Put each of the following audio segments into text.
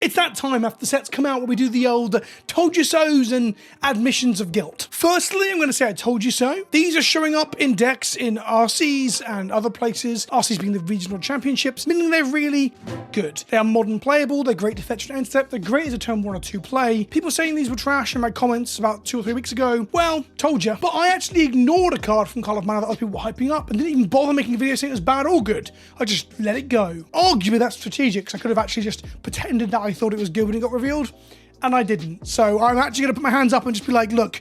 It's that time after the sets come out where we do the old told you so's and admissions of guilt. Firstly, I'm going to say I told you so. These are showing up in decks in RCs and other places, RCs being the regional championships, meaning they're really good. They are modern playable, they're great to fetch and end step, they're great as a turn 1 or 2 play. People saying these were trash in my comments about 2 or 3 weeks ago, well, told you. But I actually ignored a card from Karlov Manor that other people were hyping up and didn't even bother making a video saying it was bad or good. I just let it go. Arguably that's strategic, because I could have actually just pretended that I thought it was good when it got revealed, and I didn't. So I'm actually going to put my hands up and just be like, look,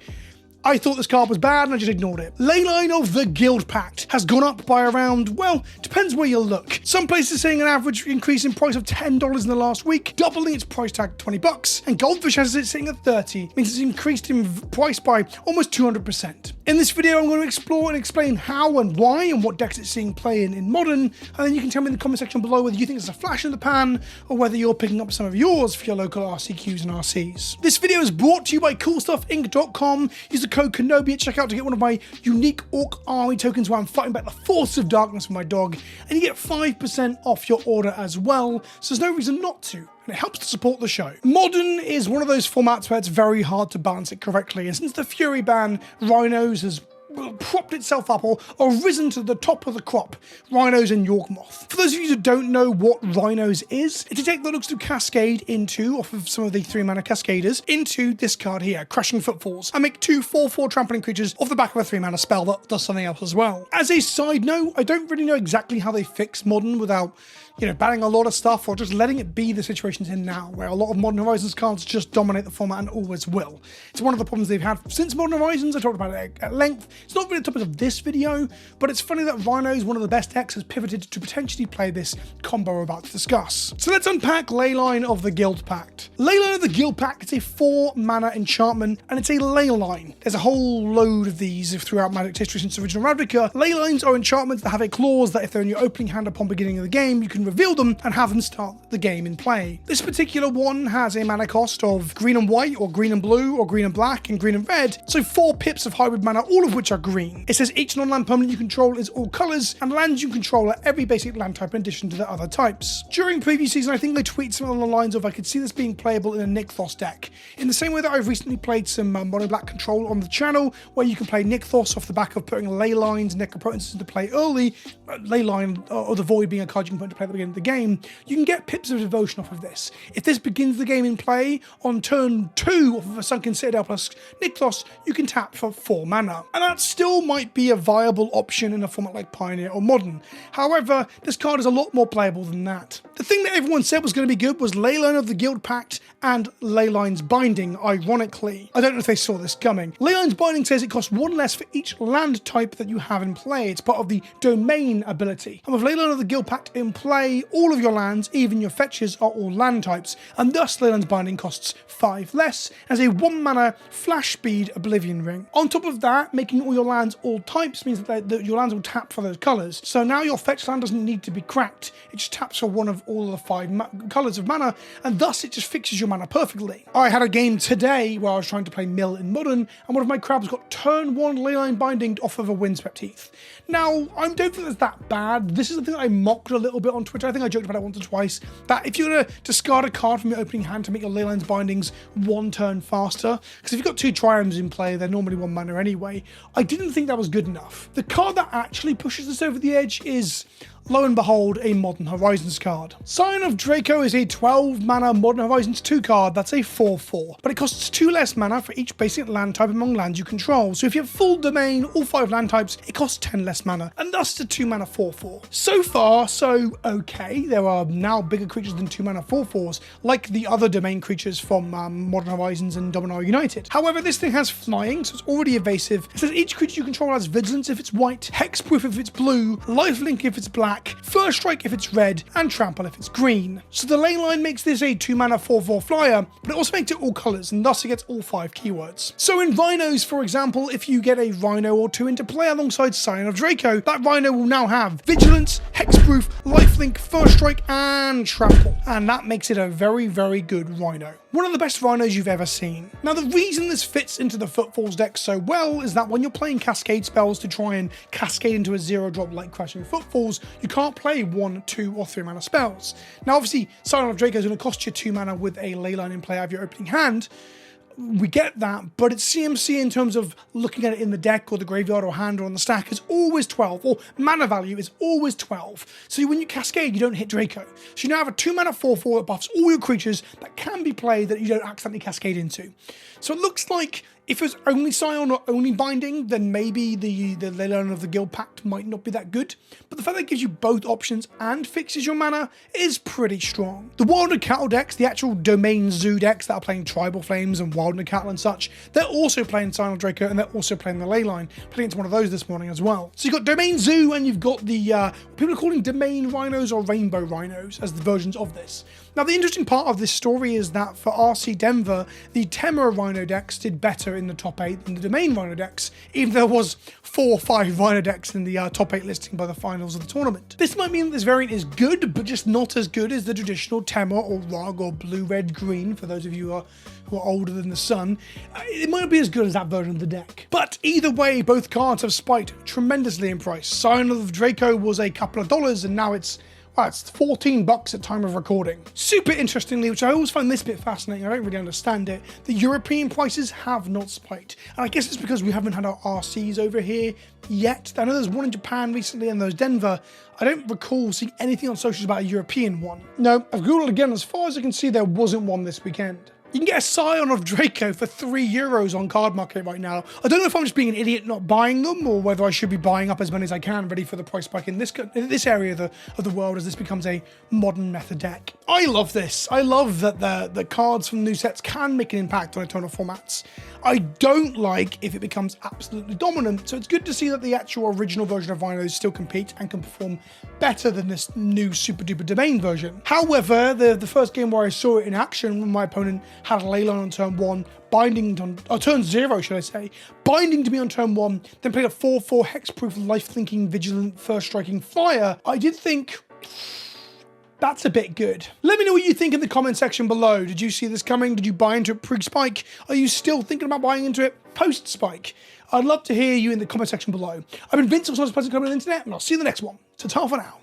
I thought this card was bad and I just ignored it. Leyline of the Guild Pact has gone up by around, well, depends where you look. Some places saying an average increase in price of $10 in the last week, doubling its price tag to $20, and Goldfish has it sitting at 30, means it's increased in price by almost 200%. In this video, I'm going to explore and explain how and why and what decks it's seeing play in Modern, and then you can tell me in the comment section below whether you think it's a flash in the pan or whether you're picking up some of yours for your local RCQs and RCs. This video is brought to you by CoolStuffInc.com. Use the code Kenobi at checkout to get one of my unique Orc Army tokens where I'm fighting back the forces of darkness with my dog, and you get 5% off your order as well, so there's no reason not to. And it helps to support the show. Modern is one of those formats where it's very hard to balance it correctly, and since the Fury ban, Rhinos has propped itself up or risen to the top of the crop. Rhinos and Yorkmoth. For those of you who don't know what Rhinos is, it's a deck that looks to cascade into, off of some of the 3-mana cascaders, into this card here, Crashing Footfalls, and make 2 4/4 trampling creatures off the back of a 3-mana spell that does something else as well. As a side note, I don't really know exactly how they fix Modern without, banning a lot of stuff or just letting it be the situation it's in now, where a lot of Modern Horizons cards just dominate the format and always will. It's one of the problems they've had since Modern Horizons. I talked about it at length. It's not really the topic of this video, but it's funny that Rhinos, one of the best decks, has pivoted to potentially play this combo we're about to discuss. So let's unpack Leyline of the Guild Pact. Leyline of the Guild Pact is a 4-mana enchantment, and it's a leyline. There's a whole load of these throughout Magic's history since original Ravnica. Leylines are enchantments that have a clause that if they're in your opening hand upon beginning of the game, you can reveal them and have them start the game in play. This particular one has a mana cost of green and white, or green and blue, or green and black, and green and red, so 4 pips of hybrid mana, all of which are green. It says each non-land permanent you control is all colours, and lands you control are every basic land type in addition to the other types. During previous season, I think they tweeted something along the lines of I could see this being playable in a Nykthos deck. In the same way that I've recently played some Mono Black Control on the channel, where you can play Nykthos off the back of putting Leylines and Necropotencies into play early, Leyline or the Void being a card you can put into play at the beginning of the game, you can get pips of devotion off of this. If this begins the game in play, on turn 2 off of a Sunken Citadel plus Nykthos, you can tap for 4 mana. And that still might be a viable option in a format like Pioneer or Modern. However, this card is a lot more playable than that. The thing that everyone said was going to be good was Leyline of the Guild Pact and Leyline's Binding, ironically. I don't know if they saw this coming. Leyline's Binding says it costs 1 less for each land type that you have in play. It's part of the Domain ability. And with Leyline of the Guild Pact in play, all of your lands, even your fetches, are all land types, and thus Leyline's Binding costs 5 less as a 1-mana flash speed Oblivion Ring. On top of that, making all your lands all types means that your lands will tap for those colours. So now your fetch land doesn't need to be cracked. It just taps for one of all of the 5 colours of mana, and thus it just fixes your mana perfectly. I had a game today where I was trying to play Mill in Modern, and one of my crabs got turn 1 Leyline Binding off of a Windswept Heath. Now, I don't think that's that bad. This is the thing that I mocked a little bit on Twitter. I think I joked about it once or twice, that if you're going to discard a card from your opening hand to make your Leyline's Bindings 1 turn faster, because if you've got 2 Triumphs in play, they're normally 1 mana anyway, I didn't think that was good enough. The card that actually pushes this over the edge is, lo and behold, a Modern Horizons card. Scion of Draco is a 12-mana Modern Horizons 2 card that's a 4/4, but it costs 2 less mana for each basic land type among lands you control. So if you have full domain, all 5 land types, it costs 10 less mana, and thus it's a 2-mana 4/4. So far, so okay. There are now bigger creatures than 2-mana 4/4s, like the other domain creatures from Modern Horizons and Dominar United. However, this thing has flying, so it's already evasive. It says each creature you control has Vigilance if it's white, Hexproof if it's blue, Lifelink if it's black, First Strike if it's red, and Trample if it's green. So the Leyline makes this a 2-mana 4/4 flyer, but it also makes it all colours, and thus it gets all 5 keywords. So in Rhinos, for example, if you get a Rhino or 2 into play alongside Scion of Draco, that Rhino will now have Vigilance, Hexproof, Lifelink, First Strike, and Trample. And that makes it a very, very good Rhino. One of the best Rhinos you've ever seen. Now, the reason this fits into the Footfalls deck so well is that when you're playing Cascade spells to try and cascade into a 0-drop like Crashing Footfalls, you can't play 1, 2, or 3 mana spells. Now, obviously, Scion of Draco is going to cost you 2 mana with a Leyline in play out of your opening hand. We get that, but it's CMC in terms of looking at it in the deck or the graveyard or hand or on the stack is always 12, or mana value is always 12. So when you cascade, you don't hit Draco. So you now have a 2 mana 4/4 that buffs all your creatures that can be played that you don't accidentally cascade into. So it looks like if it was only Scion or only Binding, then maybe the Leyline of the Guild Pact might not be that good. But the fact that it gives you both options and fixes your mana is pretty strong. The Wild Cattle decks, the actual Domain Zoo decks that are playing Tribal Flames and Wild Cattle and such, they're also playing Scion of Draco and they're also playing the Leyline. Playing into one of those this morning as well. So you've got Domain Zoo and you've got the, people are calling Domain Rhinos or Rainbow Rhinos as the versions of this. Now, the interesting part of this story is that for RC Denver, the Temur Rhino decks did better in the top 8 than the Domain Rhino decks, even though there was 4 or 5 Rhino decks in the top 8 listing by the finals of the tournament. This might mean that this variant is good, but just not as good as the traditional Temur or Rug or Blue, Red, Green, for those of you who are older than the sun. It might not be as good as that version of the deck. But either way, both cards have spiked tremendously in price. Scion of Draco was a couple of dollars, and now it's $14 at time of recording. Super interestingly, which I always find this bit fascinating, I don't really understand it, the European prices have not spiked. And I guess it's because we haven't had our RCs over here yet. I know there's one in Japan recently and there's Denver. I don't recall seeing anything on socials about a European one. No, I've Googled again. As far as I can see, there wasn't one this weekend. You can get a Scion of Draco for €3 on Card Market right now. I don't know if I'm just being an idiot not buying them, or whether I should be buying up as many as I can, ready for the price spike in this area of the world as this becomes a modern meta deck. I love this. I love that the cards from new sets can make an impact on Eternal formats. I don't like if it becomes absolutely dominant, so it's good to see that the actual original version of Rhinos still compete and can perform better than this new super duper domain version. However, the first game where I saw it in action, when my opponent had a Leyline on turn 1, binding on turn 0, should I say, binding to me on turn 1, then played a 4/4 hexproof, life-thinking, vigilant, first striking flyer, I did think, that's a bit good. Let me know what you think in the comment section below. Did you see this coming? Did you buy into it pre-spike? Are you still thinking about buying into it post-spike? I'd love to hear you in the comment section below. I've been Vince, PleasantKenobi on the internet, and I'll see you in the next one. Ta-ta for now.